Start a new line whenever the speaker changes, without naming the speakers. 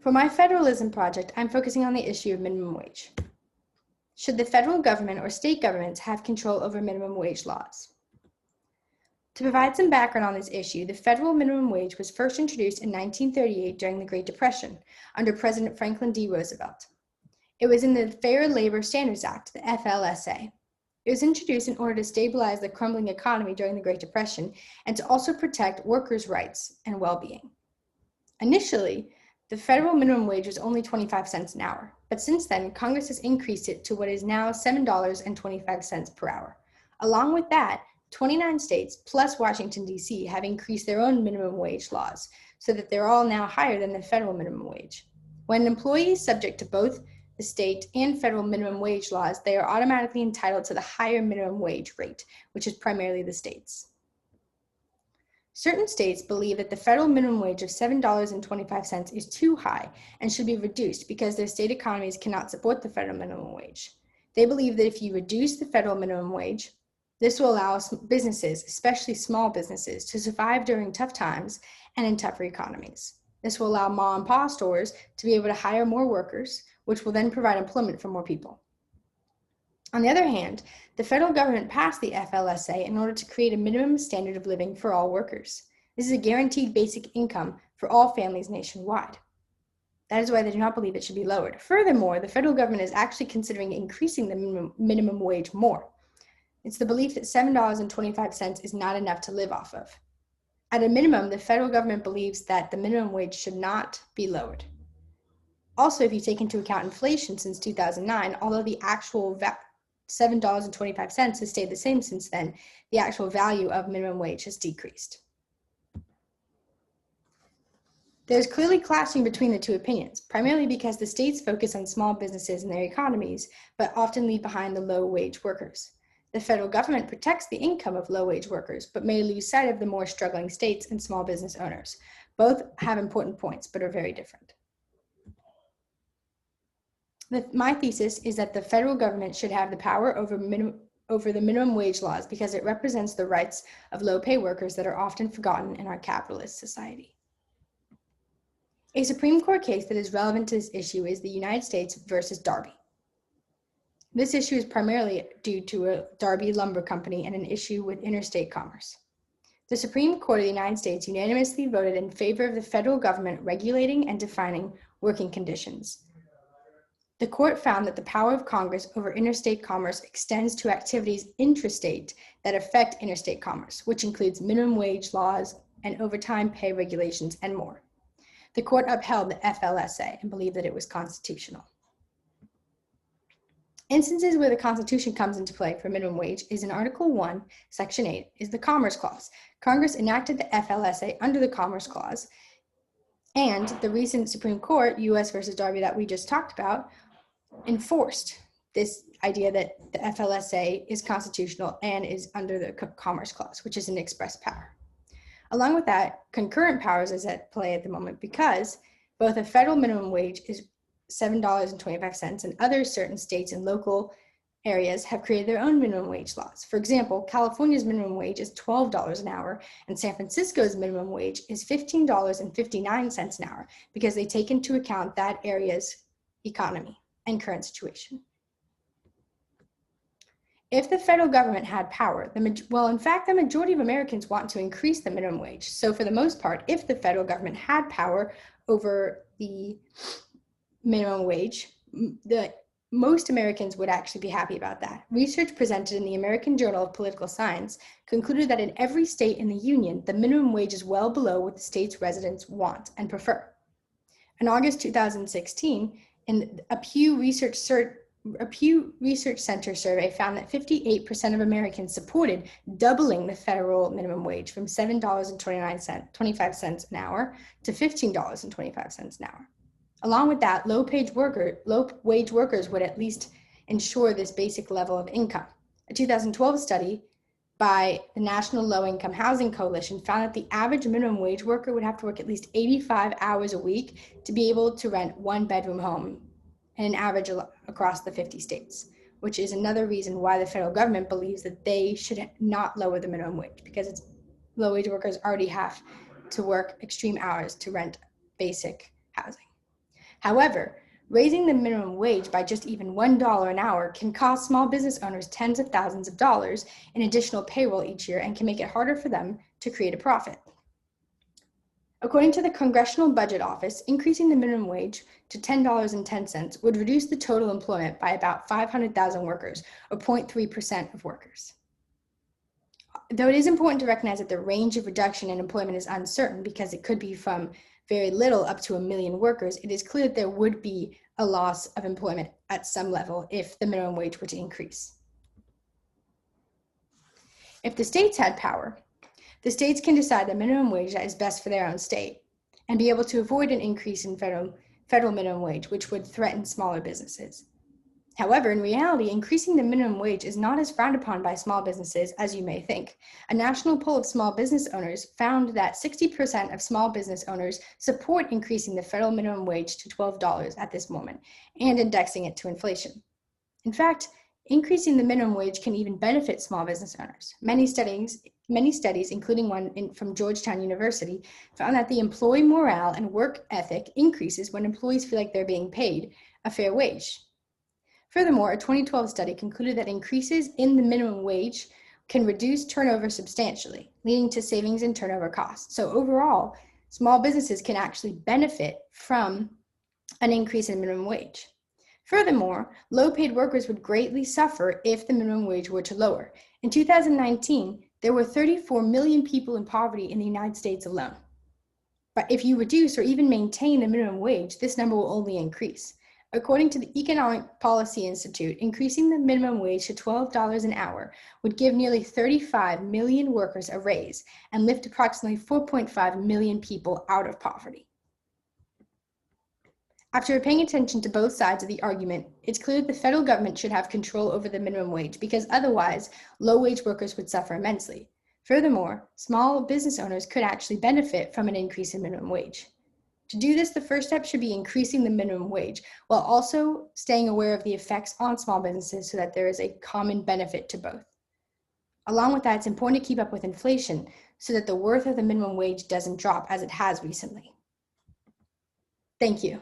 For my federalism project, I'm focusing on the issue of minimum wage. Should the federal government or state governments have control over minimum wage laws? To provide some background on this issue, the federal minimum wage was first introduced in 1938 during the Great Depression under President Franklin D. Roosevelt. It was in the Fair Labor Standards Act, the FLSA. It was introduced in order to stabilize the crumbling economy during the Great Depression and to also protect workers' rights and well-being. Initially, the federal minimum wage was only 25 cents an hour, but since then, Congress has increased it to what is now $7.25 per hour. Along with that, 29 states plus Washington, D.C. have increased their own minimum wage laws so that they're all now higher than the federal minimum wage. When an employee is subject to both the state and federal minimum wage laws, they are automatically entitled to the higher minimum wage rate, which is primarily the state's. Certain states believe that the federal minimum wage of $7.25 is too high and should be reduced because their state economies cannot support the federal minimum wage. They believe that if you reduce the federal minimum wage, this will allow businesses, especially small businesses, to survive during tough times and in tougher economies. This will allow mom and pop stores to be able to hire more workers, which will then provide employment for more people. On the other hand, the federal government passed the FLSA in order to create a minimum standard of living for all workers. This is a guaranteed basic income for all families nationwide. That is why they do not believe it should be lowered. Furthermore, the federal government is actually considering increasing the minimum wage more. It's the belief that $7.25 is not enough to live off of. At a minimum, the federal government believes that the minimum wage should not be lowered. Also, if you take into account inflation since 2009, although the actual $7.25 has stayed the same since then, the actual value of minimum wage has decreased. There's clearly clashing between the two opinions, primarily because the states focus on small businesses and their economies, but often leave behind the low-wage workers. The federal government protects the income of low-wage workers, but may lose sight of the more struggling states and small business owners. Both have important points, but are very different. My thesis is that the federal government should have the power over the minimum wage laws because it represents the rights of low-pay workers that are often forgotten in our capitalist society. A Supreme Court case that is relevant to this issue is the United States versus Darby. This issue is primarily due to a Darby Lumber Company and an issue with interstate commerce. The Supreme Court of the United States unanimously voted in favor of the federal government regulating and defining working conditions. The court found that the power of Congress over interstate commerce extends to activities intrastate that affect interstate commerce, which includes minimum wage laws and overtime pay regulations and more. The court upheld the FLSA and believed that it was constitutional. Instances where the Constitution comes into play for minimum wage is in Article 1, Section 8, is the Commerce Clause. Congress enacted the FLSA under the Commerce Clause, and the recent Supreme Court, U.S. versus Darby that we just talked about, enforced this idea that the FLSA is constitutional and is under the Commerce Clause, which is an express power. Along with that, concurrent powers is at play at the moment because both a federal minimum wage is $7.25 and other certain states and local areas have created their own minimum wage laws. For example, California's minimum wage is $12 an hour and San Francisco's minimum wage is $15.59 an hour because they take into account that area's economy and current situation. If the federal government had power, in fact, the majority of Americans want to increase the minimum wage. So for the most part, if the federal government had power over the minimum wage, most Americans would actually be happy about that. Research presented in the American Journal of Political Science concluded that in every state in the Union, the minimum wage is well below what the state's residents want and prefer. In August 2016, in a Pew Research Center survey found that 58% of Americans supported doubling the federal minimum wage from $7.25 an hour to $15.25 an hour. Along with that, low-wage workers would at least ensure this basic level of income. A 2012 study by the National Low-Income Housing Coalition found that the average minimum wage worker would have to work at least 85 hours a week to be able to rent one-bedroom home and an average across the 50 states, which is another reason why the federal government believes that they should not lower the minimum wage because low-wage workers already have to work extreme hours to rent basic housing. However, raising the minimum wage by just even $1 an hour can cost small business owners tens of thousands of dollars in additional payroll each year and can make it harder for them to create a profit. According to the Congressional Budget Office, increasing the minimum wage to $10.10 would reduce the total employment by about 500,000 workers, or 0.3% of workers. Though it is important to recognize that the range of reduction in employment is uncertain because it could be from very little up to 1 million workers, it is clear that there would be a loss of employment at some level if the minimum wage were to increase. If the states had power, the states can decide the minimum wage that is best for their own state and be able to avoid an increase in federal minimum wage, which would threaten smaller businesses. However, in reality, increasing the minimum wage is not as frowned upon by small businesses as you may think. A national poll of small business owners found that 60% of small business owners support increasing the federal minimum wage to $12 at this moment and indexing it to inflation. In fact, increasing the minimum wage can even benefit small business owners. Many studies, including one from Georgetown University, found that the employee morale and work ethic increases when employees feel like they're being paid a fair wage. Furthermore, a 2012 study concluded that increases in the minimum wage can reduce turnover substantially, leading to savings in turnover costs. So overall, small businesses can actually benefit from an increase in minimum wage. Furthermore, low-paid workers would greatly suffer if the minimum wage were to lower. In 2019, there were 34 million people in poverty in the United States alone. But if you reduce or even maintain the minimum wage, this number will only increase. According to the Economic Policy Institute, increasing the minimum wage to $12 an hour would give nearly 35 million workers a raise and lift approximately 4.5 million people out of poverty. After paying attention to both sides of the argument, it's clear that the federal government should have control over the minimum wage because otherwise, low-wage workers would suffer immensely. Furthermore, small business owners could actually benefit from an increase in minimum wage. To do this, the first step should be increasing the minimum wage, while also staying aware of the effects on small businesses so that there is a common benefit to both. Along with that, it's important to keep up with inflation so that the worth of the minimum wage doesn't drop as it has recently. Thank you.